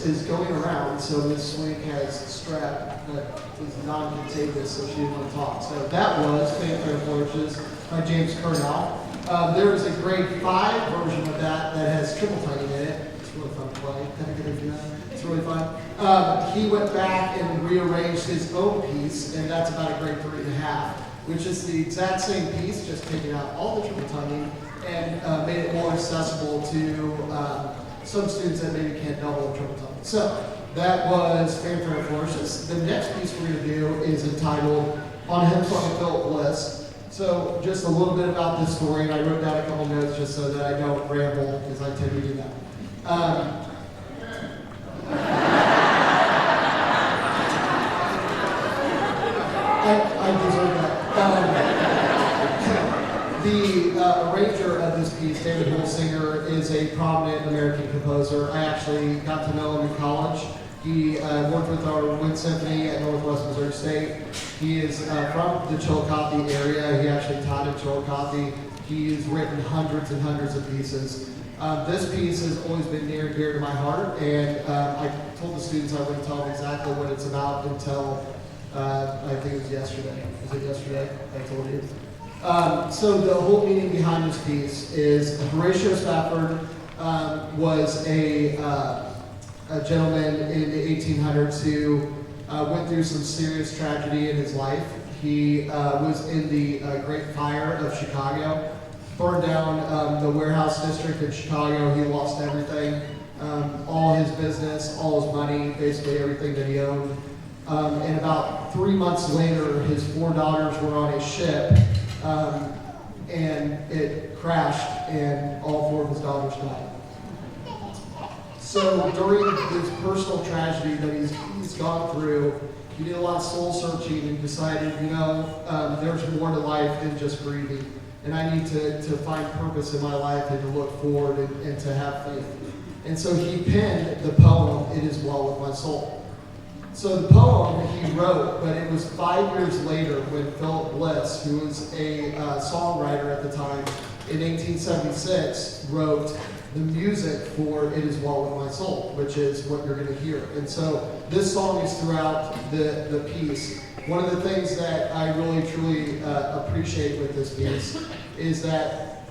is going around, so Miss Swink has strep that is non-contagious, so she didn't want to talk. So that was Fanfare Flourishes by James Curnow. There is a grade 5 version of that that has triple tonguing in it. It's really fun to play. It's really fun. He went back and rearranged his own piece, and that's about a grade 3.5, which is the exact same piece, just taking out all the triple tonguing and made it more accessible to some students that maybe can't double the triple tonguing. So that was Fanfare Flourishes. The next piece we're going to do is entitled On a Hymn Song of Philip Bliss. So just a little bit about this story, and I wrote down a couple notes just so that I don't ramble, because I tend to do that. I deserve that. The arranger of this piece, David Holsinger, is a prominent American composer. I actually got to know him in college. He worked with our Wind Symphony at Northwest Missouri State. He is from the Chillicothe area. He actually taught in Chillicothe. He has written hundreds and hundreds of pieces. This piece has always been near and dear to my heart, and I told the students I wouldn't tell them exactly what it's about until I think it was yesterday. Was it yesterday? I told you. So the whole meaning behind this piece is Horatio Spafford was a gentleman in the 1800s who went through some serious tragedy in his life. He was in the Great Fire of Chicago, burned down the warehouse district in Chicago. He lost everything, all his business, all his money, basically everything that he owned. And about 3 months later, his 4 daughters were on a ship, and it crashed, and all 4 of his daughters died. So during this personal tragedy that he's gone through, he did a lot of soul searching and decided, there's more to life than just grieving. And I need to find purpose in my life and to look forward and to have faith. And so he penned the poem, It Is Well With My Soul. So the poem he wrote, but it was 5 years later when Philip Bliss, who was a songwriter at the time, in 1876, wrote the music for It Is Well With My Soul, which is what you're going to hear. And so this song is throughout the piece. One of the things that I really, truly appreciate with this piece is that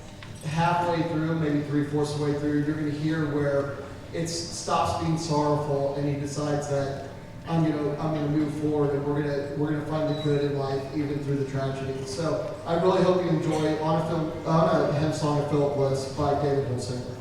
halfway through, maybe 3/4 of the way through, you're going to hear where it stops being sorrowful and he decides that I'm gonna move forward, and we're gonna find the good in life even through the tragedy. So I really hope you enjoy On a Hymn Song of Philip Bliss by David Holsinger.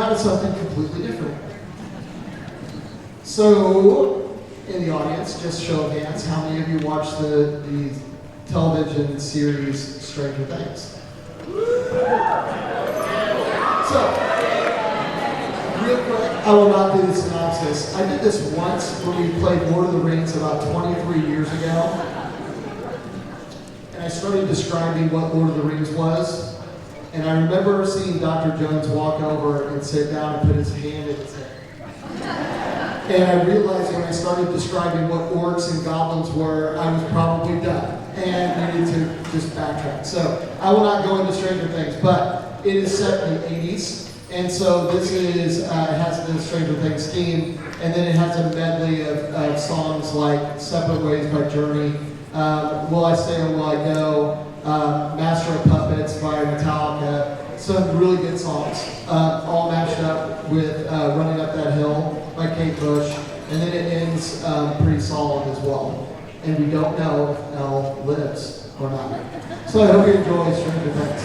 out with something completely different. So, in the audience, just show of hands, how many of you watched the television series Stranger Things? So, real quick, I will not do the synopsis. I did this once when we played Lord of the Rings about 23 years ago. And I started describing what Lord of the Rings was. And I remember seeing Dr. Jones walk over and sit down and put his hand in his head. And I realized when I started describing what orcs and goblins were, I was probably done. And needed to just backtrack. So I will not go into Stranger Things, but it is set in the 80s. And so this is, it has the Stranger Things theme, and then it has a medley of songs like Separate Ways by Journey, Will I Stay or Will I Go, Master of Puppets by Metallica, some really good songs, all matched up with Running Up That Hill by Kate Bush, and then it ends pretty solid as well. And we don't know if Elle lives or not. So I hope you enjoy Stranger Things.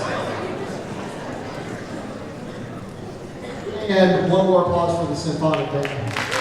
And one more applause for the Symphonic band.